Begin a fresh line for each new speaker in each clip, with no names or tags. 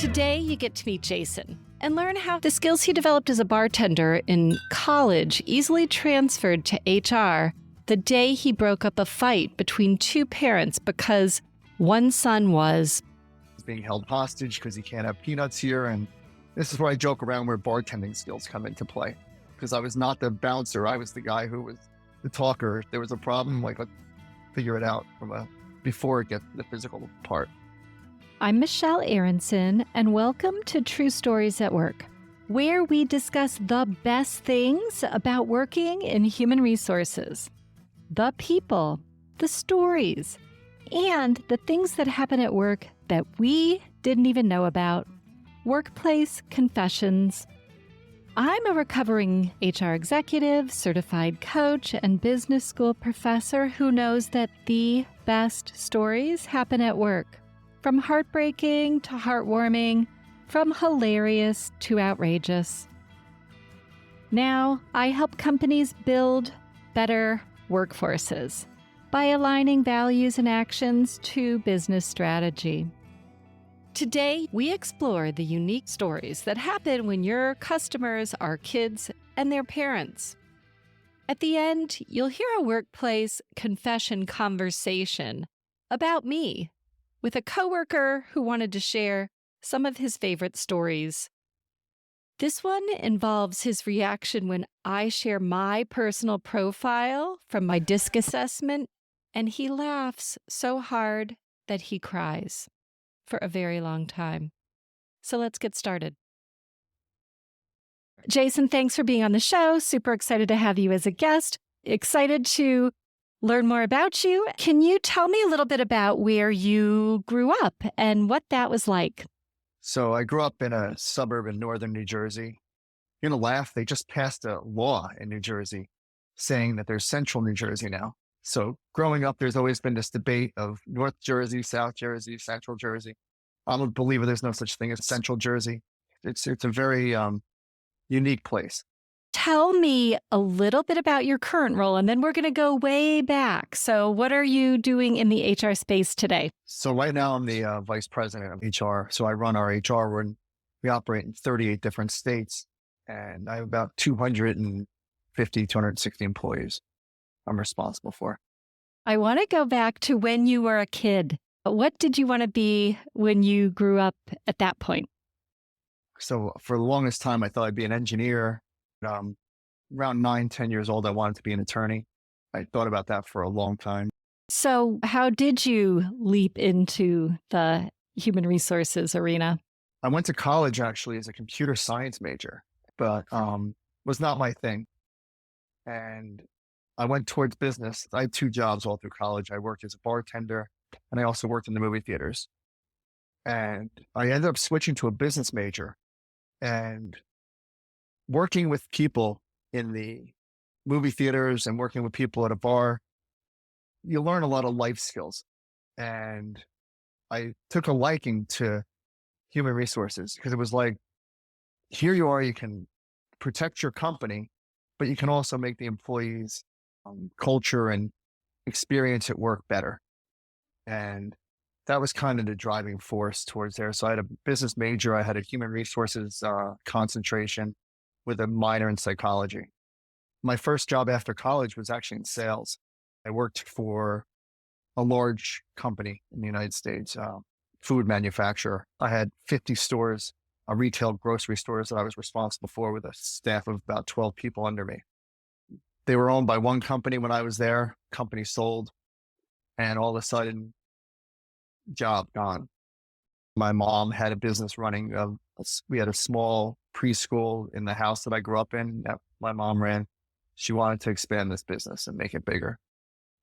Today, you get to meet Jason and learn how the skills he developed as a bartender in college easily transferred to HR the day he broke up a fight between two parents because one son was
being held hostage because he can't have peanuts here. And this is where I joke around where bartending skills come into play, because I was not the bouncer. I was the guy who was the talker. If there was a problem, like, let's figure it out before it gets the physical part.
I'm Michelle Aronson, and welcome to True Stories at Work, where we discuss the best things about working in human resources. The people, the stories, and the things that happen at work that we didn't even know about. Workplace confessions. I'm a recovering HR executive, certified coach, and business school professor who knows that the best stories happen at work. From heartbreaking to heartwarming, from hilarious to outrageous. Now, I help companies build better workforces by aligning values and actions to business strategy. Today, we explore the unique stories that happen when your customers are kids and their parents. At the end, you'll hear a workplace confession conversation about me with a coworker who wanted to share some of his favorite stories. This one involves his reaction when I share my personal profile from my DISC assessment, and he laughs so hard that he cries for a very long time. So let's get started. Jason, thanks for being on the show. Super excited to have you as a guest. Excited to learn more about you. Can you tell me a little bit about where you grew up and what that was like?
So I grew up in a suburb in northern New Jersey. You're going to laugh. They just passed a law in New Jersey saying that there's central New Jersey now. So growing up, there's always been this debate of North Jersey, South Jersey, Central Jersey. I'm a believer there's no such thing as Central Jersey. It's a very unique place.
Tell me a little bit about your current role, and then we're going to go way back. So what are you doing in the HR space today?
So right now I'm the vice president of HR. So I run our HR. We operate in 38 different states, and I have about 260 employees I'm responsible for.
I want to go back to when you were a kid. What did you want to be when you grew up at that point?
So for the longest time, I thought I'd be an engineer. Around 9-10 years old, I wanted to be an attorney. I thought about that for a long time.
So how did you leap into the human resources arena?
I went to college actually as a computer science major, but was not my thing. And I went towards business. I had two jobs all through college. I worked as a bartender, and I also worked in the movie theaters. And I ended up switching to a business major and working with people in the movie theaters and working with people at a bar. You learn a lot of life skills. And I took a liking to human resources because it was like, here you are, you can protect your company, but you can also make the employees' culture and experience at work better. And that was kind of the driving force towards there. So I had a business major. I had a human resources concentration with a minor in psychology. My first job after college was actually in sales. I worked for a large company in the United States, food manufacturer. I had 50 stores, retail grocery stores that I was responsible for with a staff of about 12 people under me. They were owned by one company when I was there. Company sold, and all of a sudden, job gone. My mom had a business running. We had a small preschool in the house that I grew up in that my mom ran. She wanted to expand this business and make it bigger.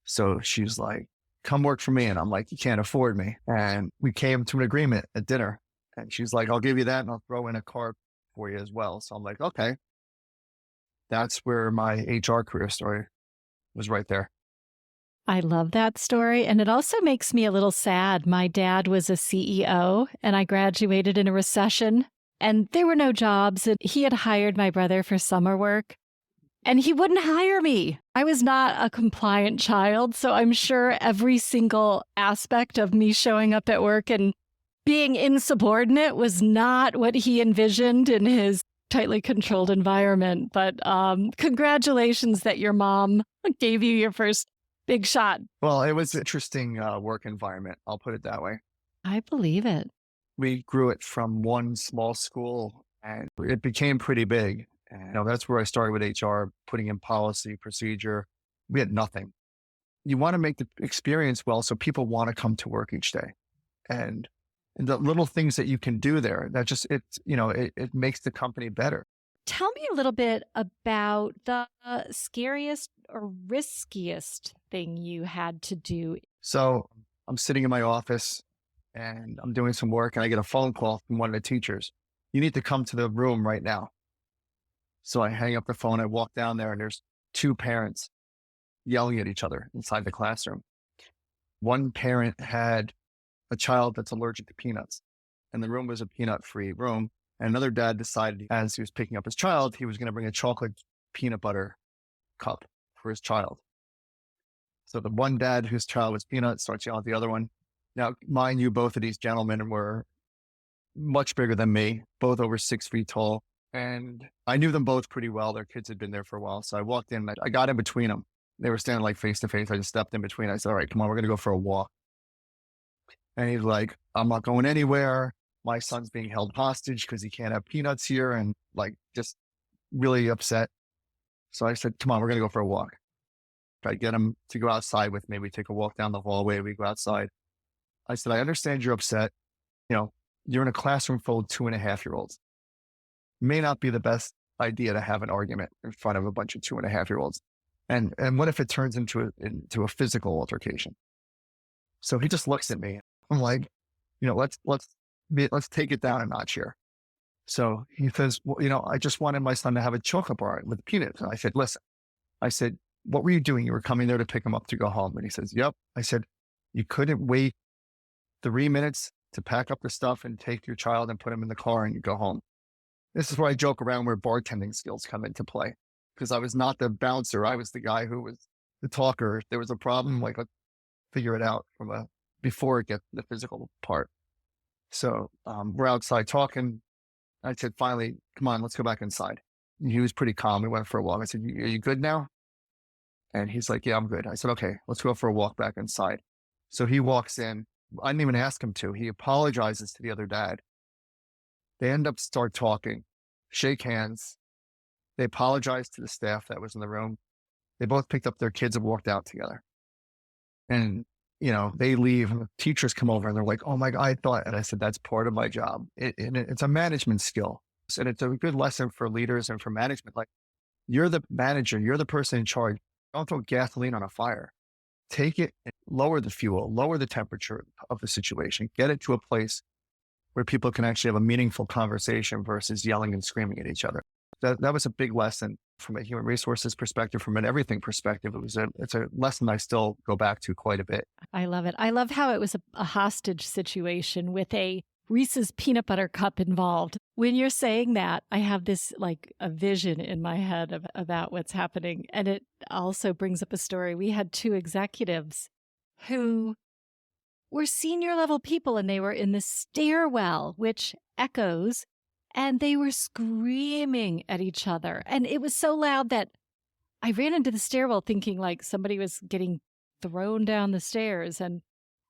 So she's like, come work for me. And I'm like, you can't afford me. And we came to an agreement at dinner. And she's like, I'll give you that and I'll throw in a car for you as well. So I'm like, okay. That's where my HR career story was, right there.
I love that story. And it also makes me a little sad. My dad was a CEO and I graduated in a recession and there were no jobs. And he had hired my brother for summer work and he wouldn't hire me. I was not a compliant child. So I'm sure every single aspect of me showing up at work and being insubordinate was not what he envisioned in his tightly controlled environment. But congratulations that your mom gave you your first big shot.
Well, it was an interesting work environment. I'll put it that way.
I believe it.
We grew it from one small school and it became pretty big. And that's where I started with HR, putting in policy, procedure. We had nothing. You want to make the experience well so people want to come to work each day. And the little things that you can do there, that just, it makes the company better.
Tell me a little bit about the scariest or riskiest thing you had to do.
So I'm sitting in my office and I'm doing some work and I get a phone call from one of the teachers. You need to come to the room right now. So I hang up the phone, I walk down there and there's two parents yelling at each other inside the classroom. One parent had a child that's allergic to peanuts and the room was a peanut-free room. And another dad decided as he was picking up his child, he was going to bring a chocolate peanut butter cup for his child. So the one dad whose child was peanut starts yelling at the other one. Now, mind you, both of these gentlemen were much bigger than me, both over 6 feet tall. And I knew them both pretty well. Their kids had been there for a while. So I walked in, I got in between them. They were standing like face to face. I just stepped in between. I said, all right, come on, we're going to go for a walk. And he's like, I'm not going anywhere. My son's being held hostage because he can't have peanuts here, and like just really upset. So I said, come on, we're going to go for a walk. I get him to go outside with me. We take a walk down the hallway. We go outside. I said, I understand you're upset. You're in a classroom full of 2.5-year-olds. May not be the best idea to have an argument in front of a bunch of 2.5-year-olds. And what if it turns into a physical altercation? So he just looks at me. I'm like, let's take it down a notch here. So he says, well, I just wanted my son to have a chocolate bar with peanuts. And I said, listen, what were you doing? You were coming there to pick him up to go home. And he says, yep. I said, you couldn't wait 3 minutes to pack up the stuff and take your child and put him in the car and you go home. This is where I joke around where bartending skills come into play, because I was not the bouncer. I was the guy who was the talker. If there was a problem, like, let's figure it out before it gets the physical part. So we're outside talking. I said, finally, come on, let's go back inside. And he was pretty calm. We went for a walk. I said, are you good now? And he's like, yeah, I'm good. I said, okay, let's go for a walk back inside. So he walks in. I didn't even ask him to. He apologizes to the other dad. They end up start talking, shake hands. They apologize to the staff that was in the room. They both picked up their kids and walked out together. And they leave and the teachers come over and they're like, oh my God, and I said, that's part of my job. It's a management skill. And it's a good lesson for leaders and for management. Like, you're the manager, you're the person in charge. Don't throw gasoline on a fire. Take it and lower the fuel, lower the temperature of the situation, get it to a place where people can actually have a meaningful conversation versus yelling and screaming at each other. That was a big lesson from a human resources perspective, from an everything perspective. It's a lesson I still go back to quite a bit.
I love it. I love how it was a hostage situation with a Reese's peanut butter cup involved. When you're saying that, I have this like a vision in my head about what's happening. And it also brings up a story. We had two executives who were senior level people and they were in the stairwell, which echoes, and they were screaming at each other. And it was so loud that I ran into the stairwell thinking like somebody was getting thrown down the stairs. And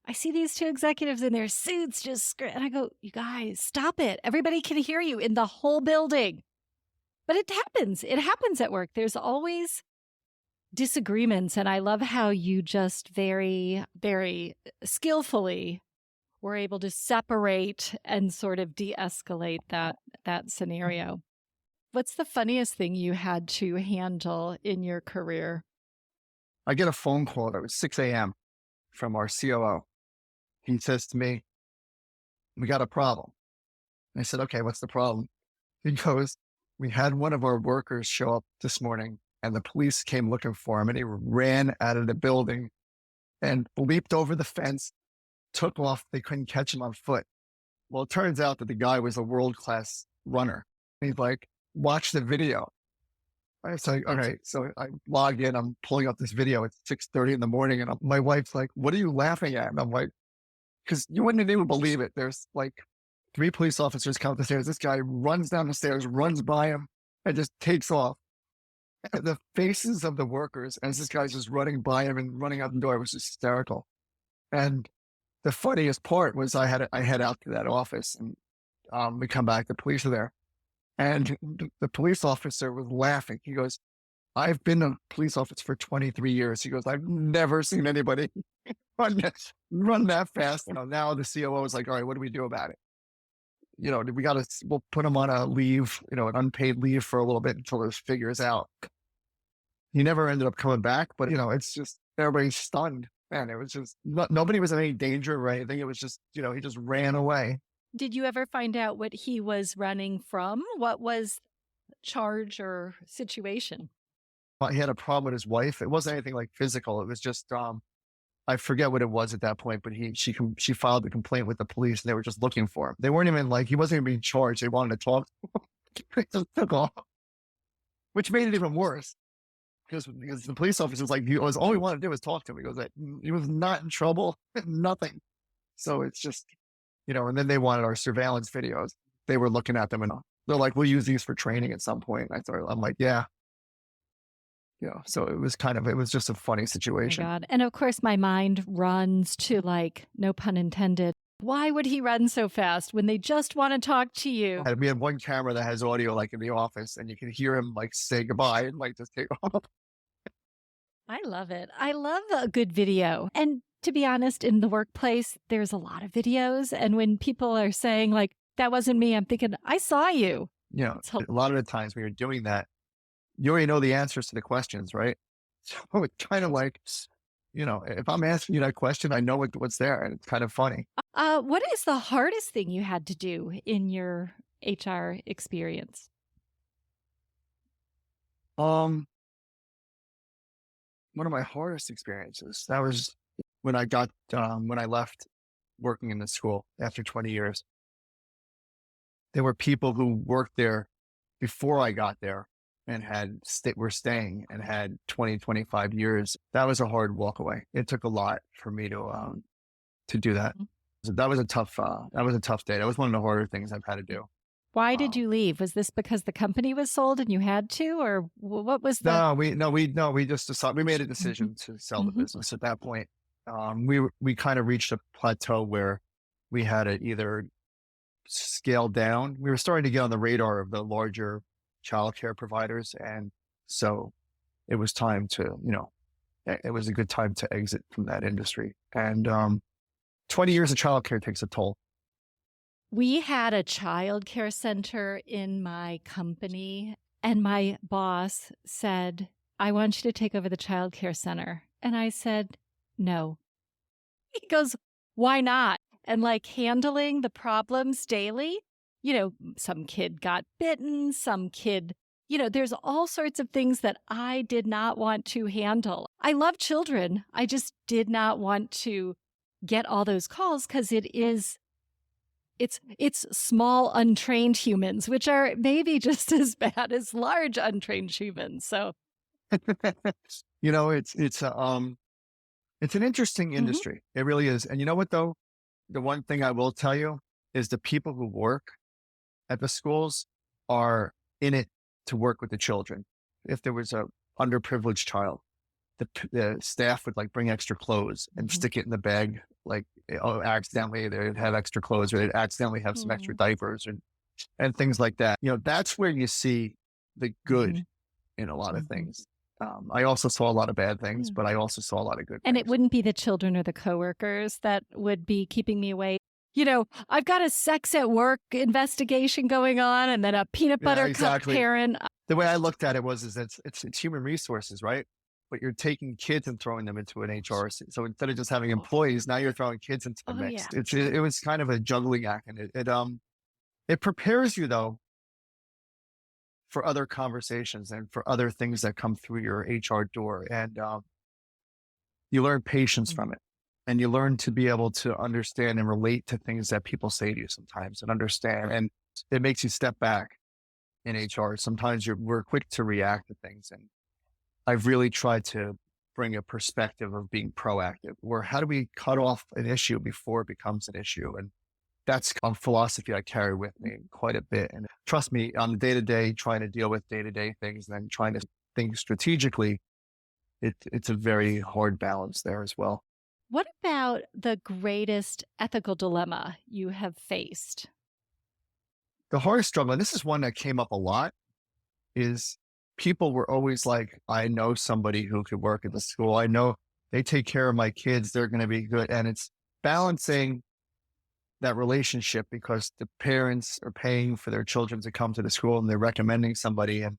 I see these two executives in their suits just and I go, you guys, stop it. Everybody can hear you in the whole building. But it happens. It happens at work. There's always disagreements. And I love how you just very, very skillfully were able to separate and sort of de-escalate that scenario. What's the funniest thing you had to handle in your career?
I get a phone call. It was 6 a.m. from our COO. He says to me, we got a problem. And I said, okay, what's the problem? He goes, we had one of our workers show up this morning and the police came looking for him and he ran out of the building and leaped over the fence, took off. They couldn't catch him on foot. Well, it turns out that the guy was a world-class runner. He's like, watch the video. I was like, okay. So I log in, I'm pulling up this video. It's 6:30 in the morning and my wife's like, what are you laughing at? And I'm like, because you wouldn't even believe it. There's like three police officers come up the stairs. This guy runs down the stairs, runs by him, and just takes off. And the faces of the workers as this guy's just running by him and running out the door was just hysterical. And the funniest part was I head out to that office, and we come back. The police are there, and the police officer was laughing. He goes, "I've been a police officer for 23 years." He goes, "I've never seen anybody run that fast." Now the COO is like, "All right, what do we do about it? We'll put him on a leave, an unpaid leave for a little bit until this figures out." He never ended up coming back, but it's just everybody's stunned. Man, it was just nobody was in any danger or anything. It was just, he just ran away.
Did you ever find out what he was running from? What was charge or situation?
He had a problem with his wife. It wasn't anything like physical. It was just, I forget what it was at that point, but she filed a complaint with the police, and they were just looking for him. They weren't even he wasn't even being charged. They wanted to talk. They just took off, which made it even worse. Because the police officer was like, all he wanted to do was talk to him. He goes, he was not in trouble, nothing. So it's just, and then they wanted our surveillance videos. They were looking at them, and they're like, "We'll use these for training at some point." I'm like, yeah. So it was just a funny situation.
Oh my God. And of course, my mind runs to no pun intended. Why would he run so fast when they just want to talk to you?
And we have one camera that has audio in the office, and you can hear him say goodbye and just take off.
I love it. I love a good video. And to be honest, in the workplace, there's a lot of videos. And when people are saying that wasn't me, I'm thinking, I saw you.
A lot of the times when you're doing that, you already know the answers to the questions, right? So it's kind of if I'm asking you that question, I know what's there, and it's kind of funny.
What is the hardest thing you had to do in your HR experience?
One of my hardest experiences, that was when I left working in the school after 20 years. There were people who worked there before I got there and were staying and had 20, 25 years. That was a hard walk away. It took a lot for me to do that. So that was a tough day. That was one of the harder things I've had to do.
Why did you leave? Was this because the company was sold and you had to, or what was the?
We just decided, we made a decision to sell the business at that point. We kind of reached a plateau where we had to either scale down. We were starting to get on the radar of the larger childcare providers. And so it was time to, it was a good time to exit from that industry. And 20 years of childcare takes a toll.
We had a child care center in my company, and my boss said, "I want you to take over the child care center." And I said, "No." He goes, "Why not?" And handling the problems daily, some kid got bitten, some kid, there's all sorts of things that I did not want to handle. I love children. I just did not want to get all those calls because it's small, untrained humans, which are maybe just as bad as large, untrained humans. So,
it's an interesting industry. It really is. And you know what, though? The one thing I will tell you is the people who work at the schools are in it to work with the children. If there was a underprivileged child, the staff would bring extra clothes and stick it in the bag. Accidentally they'd have extra clothes, or they'd accidentally have some extra diapers and things like that. That's where you see the good in a lot of things. I also saw a lot of bad things, but I also saw a lot of good
And
things.
it wouldn't be the children or the coworkers that would be keeping me away. I've got a sex at work investigation going on, and then a peanut butter cup parent.
The way I looked at it is it's human resources, right? But you're taking kids and throwing them into an HR. So instead of just having employees, now you're throwing kids into the mix.
Yeah.
It was kind of a juggling act, and it prepares you though for other conversations and for other things that come through your HR door, and you learn patience from it, and you learn to be able to understand and relate to things that people say to you sometimes, and understand, and it makes you step back in HR. Sometimes we're quick to react to things, and I've really tried to bring a perspective of being proactive, or how do we cut off an issue before it becomes an issue? And that's a philosophy I carry with me quite a bit. And trust me, on the day to day, trying to deal with day to day things and then trying to think strategically, it's a very hard balance there as well.
What about the greatest ethical dilemma you have faced?
The hardest struggle, and this is one that came up a lot, is people were always like, I know somebody who could work at the school. I know they take care of my kids. They're going to be good. And it's balancing that relationship because the parents are paying for their children to come to the school and they're recommending somebody. And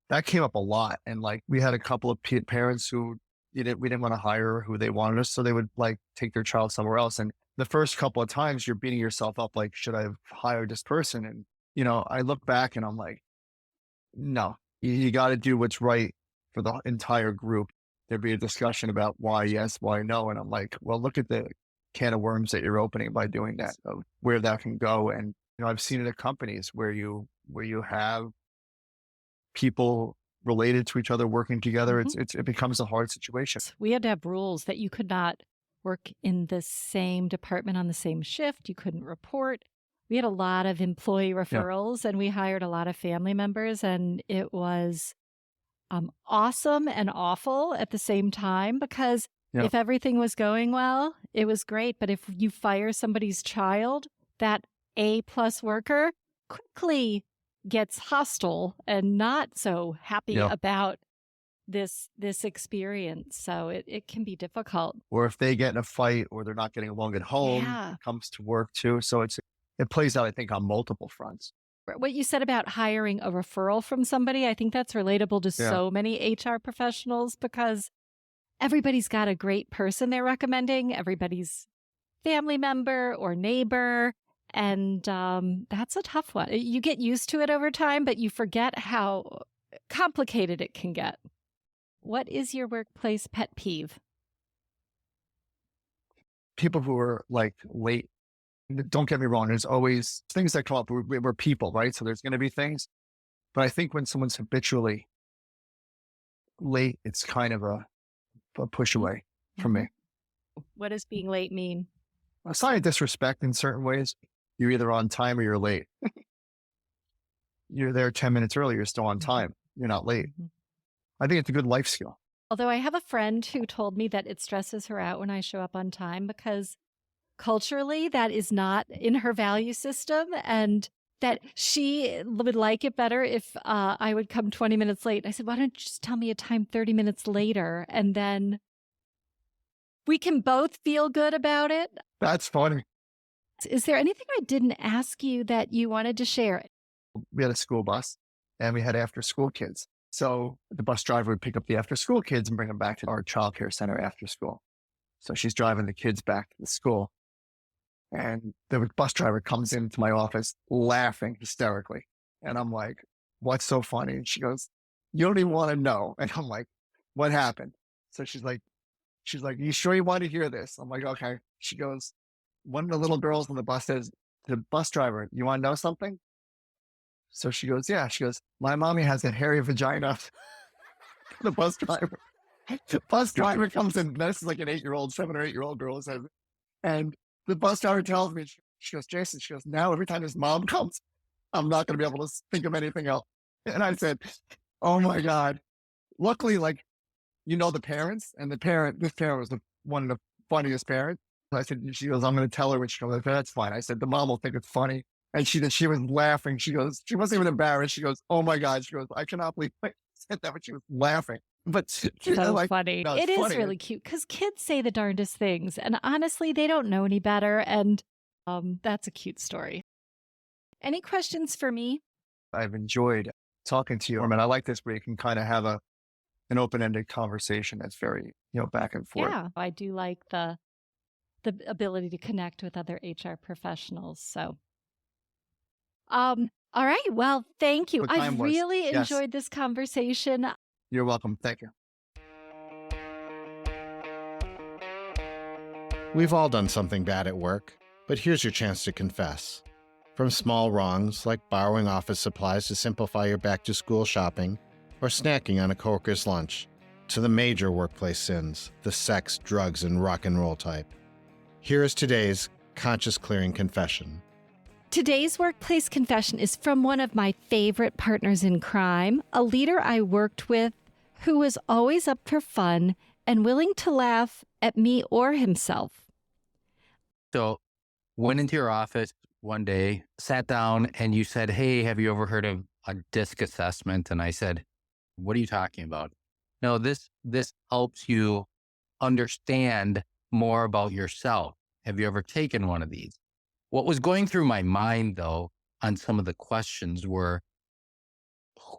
that came up a lot. And like we had a couple of parents who we didn't want to hire who they wanted us. So they would like take their child somewhere else. And the first couple of times you're beating yourself up, like, should I have hired this person? And, I look back and I'm like, no, you got to do what's right for the entire group. There'd be a discussion about why yes, why no. And I'm like, well, look at the can of worms that you're opening by doing that, where that can go. And, I've seen it at companies where you have people related to each other working together. It becomes a hard situation.
We had to have rules that you could not work in the same department on the same shift. You couldn't report. We had a lot of employee referrals and we hired a lot of family members, and it was awesome and awful at the same time because if everything was going well, it was great. But if you fire somebody's child, that A+ worker quickly gets hostile and not so happy about this experience. So it can be difficult.
Or if they get in a fight or they're not getting along at home, it comes to work too. So it plays out, I think, on multiple fronts.
What you said about hiring a referral from somebody, I think that's relatable to so many HR professionals because everybody's got a great person they're recommending, everybody's family member or neighbor. And that's a tough one. You get used to it over time, but you forget how complicated it can get. What is your workplace pet peeve?
People who are like late. Don't get me wrong. There's always things that come up. We're people, right? So there's going to be things. But I think when someone's habitually late, it's kind of a push away from me.
What does being late mean?
A sign of disrespect in certain ways. You're either on time or you're late. You're there 10 minutes early, you're still on time. You're not late. I think it's a good life skill.
Although I have a friend who told me that it stresses her out when I show up on time because culturally that is not in her value system, and that she would like it better if I would come 20 minutes late. I said, why don't you just tell me a time 30 minutes later and then we can both feel good about it?
That's funny.
Is there anything I didn't ask you that you wanted to share?
We had a school bus and we had after school kids. So the bus driver would pick up the after school kids and bring them back to our childcare center after school. So she's driving the kids back to the school. And the bus driver comes into my office laughing hysterically. And I'm like, what's so funny? And she goes, you don't even want to know. And I'm like, what happened? So she's like, you sure you want to hear this? I'm like, okay. She goes, one of the little girls on the bus says to the bus driver, you want to know something? So she goes, yeah. She goes, my mommy has a hairy vagina. The bus driver. The bus driver comes in. This is like an 7 or 8 year old girl says, and the bus driver tells me, she goes, Jason, she goes, now every time his mom comes, I'm not going to be able to think of anything else. And I said, oh my God. Luckily, the parents, and this parent was one of the funniest parents. I said, she goes, I'm going to tell her when she comes. That's fine. I said, the mom will think it's funny. And she was laughing. She goes, she wasn't even embarrassed. She goes, oh my God. She goes, I cannot believe I said that, but she was laughing. But
so funny.
No,
it is
funny.
Really cute because kids say the darndest things. And honestly, they don't know any better. And that's a cute story. Any questions for me?
I've enjoyed talking to you. I mean, I like this where you can kind of have an open-ended conversation that's very, back and forth.
Yeah, I do like the ability to connect with other HR professionals. So, all right. Well, thank you. I've really enjoyed this conversation.
You're welcome. Thank you.
We've all done something bad at work, but here's your chance to confess. From small wrongs like borrowing office supplies to simplify your back-to-school shopping or snacking on a coworker's lunch, to the major workplace sins, the sex, drugs, and rock and roll type. Here is today's conscious clearing confession.
Today's workplace confession is from one of my favorite partners in crime, a leader I worked with who was always up for fun and willing to laugh at me or himself.
So went into your office one day, sat down, and you said, "Hey, have you ever heard of a DISC assessment?" And I said, "What are you talking about?" No, this helps you understand more about yourself. Have you ever taken one of these? What was going through my mind, though, on some of the questions were,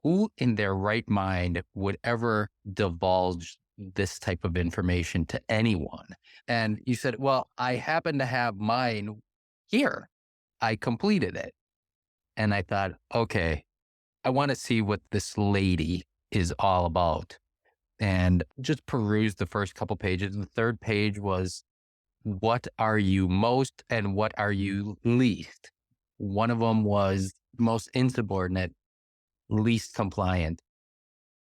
who in their right mind would ever divulge this type of information to anyone? And you said, well, I happen to have mine here. I completed it. And I thought, okay, I want to see what this lady is all about. And just perused the first couple pages. The third page was, what are you most and what are you least? One of them was most insubordinate, least compliant.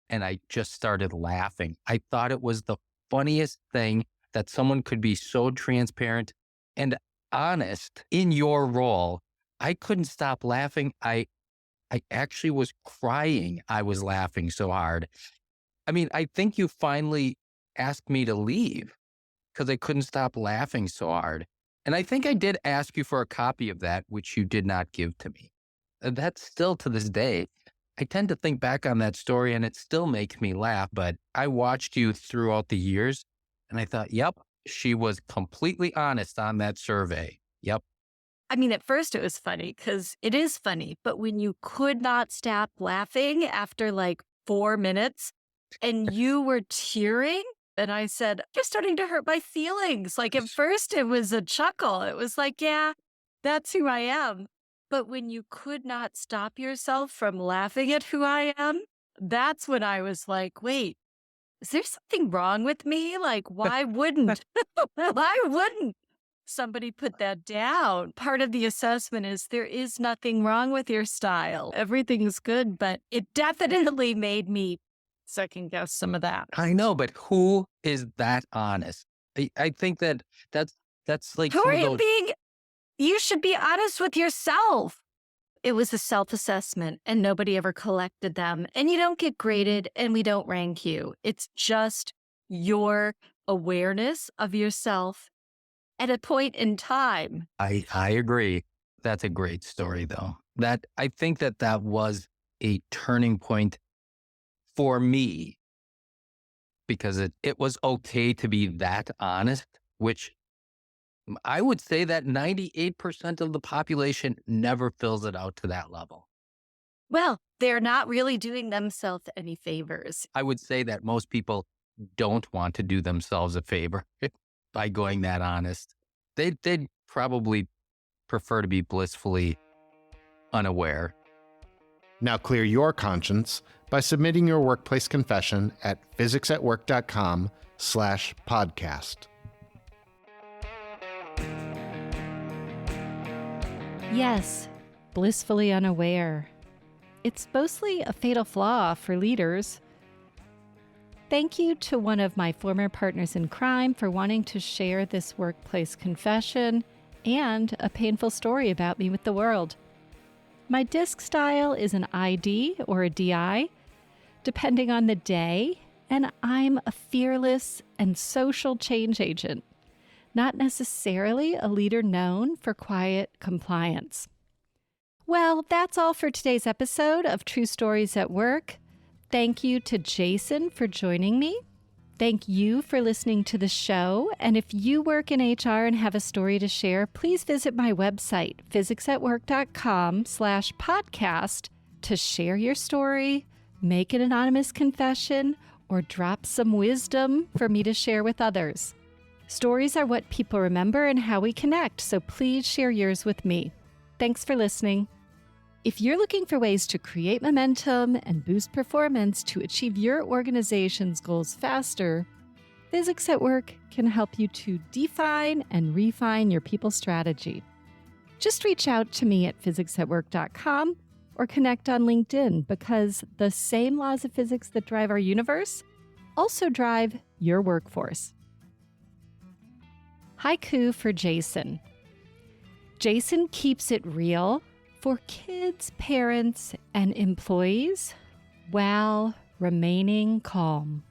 And I just started laughing. I thought it was the funniest thing that someone could be so transparent and honest in your role. I couldn't stop laughing. I actually was crying. I was laughing so hard. I mean, I think you finally asked me to leave because I couldn't stop laughing so hard. And I think I did ask you for a copy of that, which you did not give to me. That's still to this day. I tend to think back on that story and it still makes me laugh, but I watched you throughout the years and I thought, yep, she was completely honest on that survey. Yep.
I mean, at first it was funny because it is funny, but when you could not stop laughing after like 4 minutes and you were tearing, and I said, you're starting to hurt my feelings. Like at first it was a chuckle. It was like, yeah, that's who I am. But when you could not stop yourself from laughing at who I am, that's when I was like, wait, is there something wrong with me? Like, why wouldn't somebody put that down? Part of the assessment is there is nothing wrong with your style. Everything's good, but it definitely made me second guess some of that.
I know, but who is that honest? I think that's like,
who are you being? You should be honest with yourself. It was a self-assessment and nobody ever collected them. And you don't get graded and we don't rank you. It's just your awareness of yourself at a point in time.
I agree. That's a great story, though. I think that was a turning point for me because it was okay to be that honest, which I would say that 98% of the population never fills it out to that level.
Well, they're not really doing themselves any favors.
I would say that most people don't want to do themselves a favor by going that honest. They'd probably prefer to be blissfully unaware.
Now clear your conscience by submitting your workplace confession at physicsatwork.com/podcast.
Yes, blissfully unaware. It's mostly a fatal flaw for leaders. Thank you to one of my former partners in crime for wanting to share this workplace confession and a painful story about me with the world. My DISC style is an ID or a DI, depending on the day, and I'm a fearless and social change agent, not necessarily a leader known for quiet compliance. Well, that's all for today's episode of True Stories at Work. Thank you to Jason for joining me. Thank you for listening to the show. And if you work in HR and have a story to share, please visit my website, physicsatwork.com/podcast, to share your story, make an anonymous confession, or drop some wisdom for me to share with others. Stories are what people remember and how we connect, so please share yours with me. Thanks for listening. If you're looking for ways to create momentum and boost performance to achieve your organization's goals faster, Physics at Work can help you to define and refine your people strategy. Just reach out to me at physicsatwork.com or connect on LinkedIn, because the same laws of physics that drive our universe also drive your workforce. Haiku for Jason. Jason keeps it real for kids, parents, and employees while remaining calm.